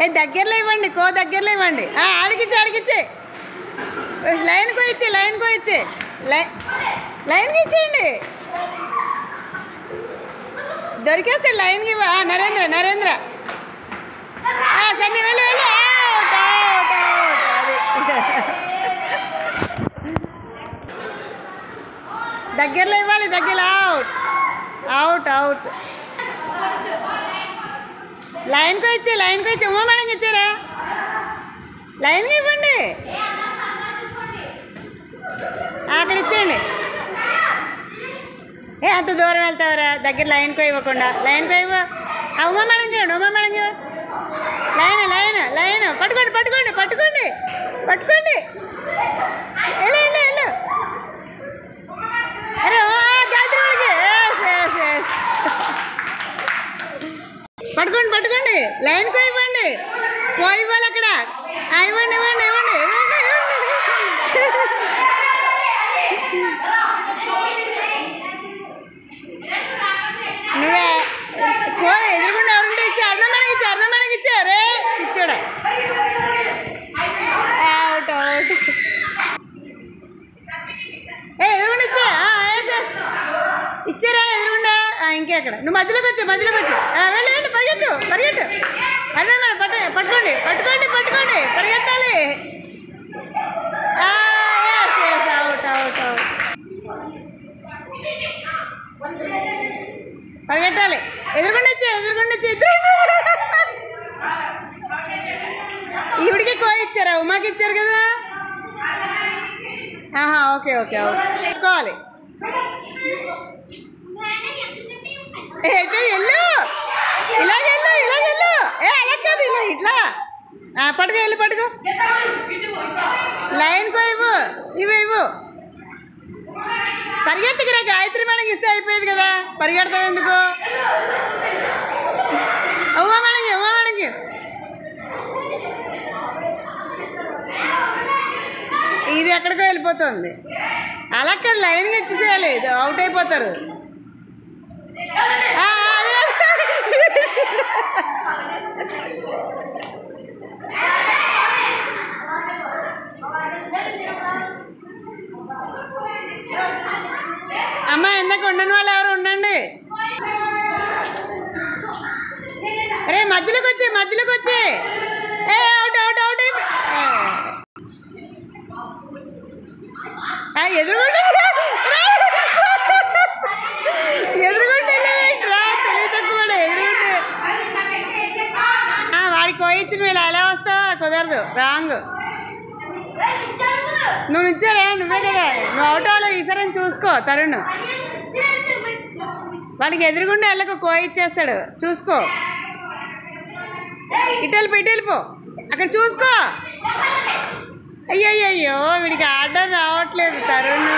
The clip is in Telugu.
ఏ దగ్గరలో ఇవ్వండి, కో దగ్గరలో ఇవ్వండి. ఆడికిచ్చి ఆడికిచ్చి లైన్కి ఇచ్చి లైన్కి ఇచ్చి లైన్కి ఇచ్చేయండి. దొరికేస్తాడు లైన్కి ఇవ్వ. నరేంద్ర నరేంద్ర సరే వెళ్ళి వెళ్ళి దగ్గరలో ఇవ్వాలి, దగ్గరలో అవుట్ అవుట్ అవుట్. లైన్కి ఇచ్చి ఉమా మేడంకి ఇచ్చారా? లైన్కి ఇవ్వండి, అక్కడ ఇచ్చేయండి. అంత దూరం వెళ్తావరా, దగ్గర లైన్కో ఇవ్వకుండా. లైన్కో ఇవ్వ. ఉమా మేడం చూడండి, ఉమా మేడం చూడండి. లైన్ లైన్ లైన్ పట్టుకోండి పట్టుకోండి పట్టుకోండి పట్టుకోండి. వెళ్ళు వెళ్ళు వెళ్ళు. అరే గాయత్రి వాళ్ళకి పట్టుకోండి పట్టుకోండి. లైన్కో ఇవ్వండి, కో ఇవ్వాలి అక్కడ. ఇవ్వండి ఇవ్వండి ఇవ్వండి ఇవ్వండి ఇవ్వండి. నువ్వే కో ఎదురుకుండా ఎవరుంటే ఇచ్చా. అరుణమణికి ఇచ్చారే ఇచ్చాడా? Out out. ఎదురుకుండా ఇచ్చా. ఇచ్చారా ఎదురుకుండా? ఇంకెక్కడ? నువ్వు మధ్యలోకి వచ్చా వెళ్ళి వెళ్ళి పరిగెట్టు పరిగెట్టు. అరుణ మేడం పట్టుకోండి పట్టుకోండి పట్టుకోండి పరిగెత్తాలి. Out out out. పరిగెట్టాలి. ఎదురుకుండా వచ్చి ఈవిడికి కో ఇచ్చారా? ఉమాకి ఇచ్చారు కదా. ఓకే ఓకే ఓకే పెట్టుకోవాలి. వెళ్ళు ఇలాగెళ్ళు ఇలాగెళ్ళు. అలా కాదు ఇలా ఇట్లా పట్టుకో వెళ్ళి పట్టుకో. లైన్కో ఇవ్వు ఇవ్వు. పరిగెత్తుకురా, గాయత్రి మేడం ఇస్తే అయిపోయేది కదా, పరిగెడతావు ఎందుకు? ఉమా మేడంకి ఇది ఎక్కడికో వెళ్ళిపోతుంది. అలా కాదు, లైన్గా ఇచ్చేసేయాలి, అవుట్ అయిపోతారు. అమ్మ ఎందుకు ఉండని వాళ్ళు ఎవరు ఉండండి. అరే మధ్యలోకి వచ్చి అవుట్ అవుట్ అవుట్. ఎదురుకుంటే తెలివి తక్కువ ఎదురుకుంటే. వాడికి కోయించిన వీళ్ళు ఎలా వస్తావా? కుదరదు, రాంగ్. నువ్వు ఇచ్చారా? నువ్వే కదా, నువ్వు అవుట్ అవ్వలేదు ఈసారి చూసుకో. తరుణ్ వాడికి ఎదురుగుండా వెళ్ళకు, కోయిచ్చేస్తాడు చూసుకో. ఇటు వెళ్ళిపో అక్కడ చూసుకో. అయ్యో వీడికి ఆర్డర్ రావట్లేదు తరుణ్.